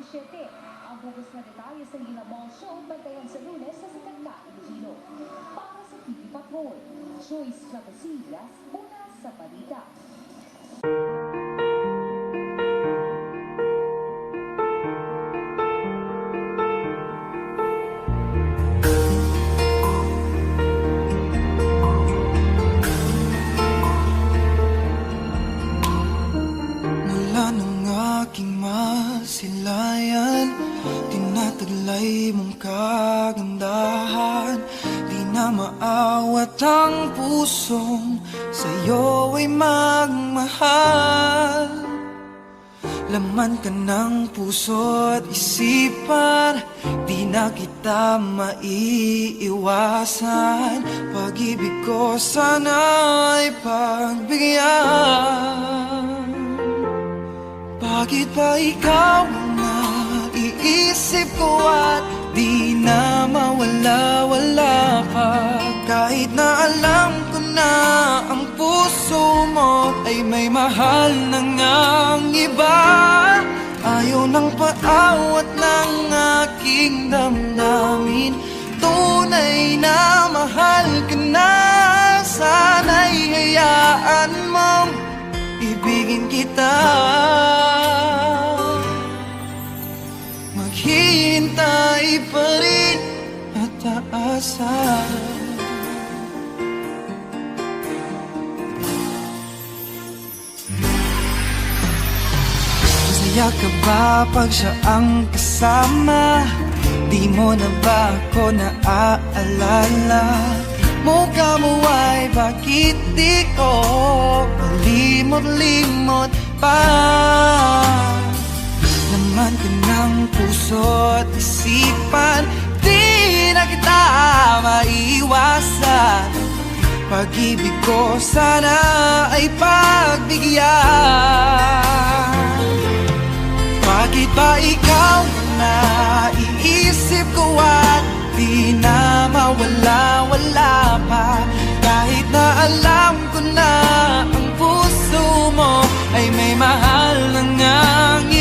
17. Ang bukas na detalye sa Lina Mall Show, bantayan sa Lunes sa Sikat Ka, Iloilo. Para sa TV Patrol, Joyce Trapasillas, una sa balita. Masilayan, tinataglay mong kagandahan. Di na maawat ang pusong sa'yo ay magmahal. Laman ka ng puso at isipan, di na kita maiiwasan. Pag-ibig ko sana'y pagbigyan. Bakit ba ikaw ang naiisip ko at di na mawala-wala pa? Kahit na alam ko na ang puso mo ay may mahal na ngang iba. Ayaw ng paawat ng aking damdamin, tunay na mahal ka na. Sana'y hayaan mong ibigin kita. Maghihintay pa rin at aasa. Masaya ka ba pag siya ang kasama? Di mo na ba ako naaalala? Mukha mo ay bakit di ko malimot-limot pa? Laman ka ng puso at isipan, di na kita maiwasan. Pag-ibig ko sana ay pagbigyan. Bakit ba ikaw na naiisip ko at di na mawala-wala pa? Kahit na alam ko na ang puso mo ay may mahal na ngang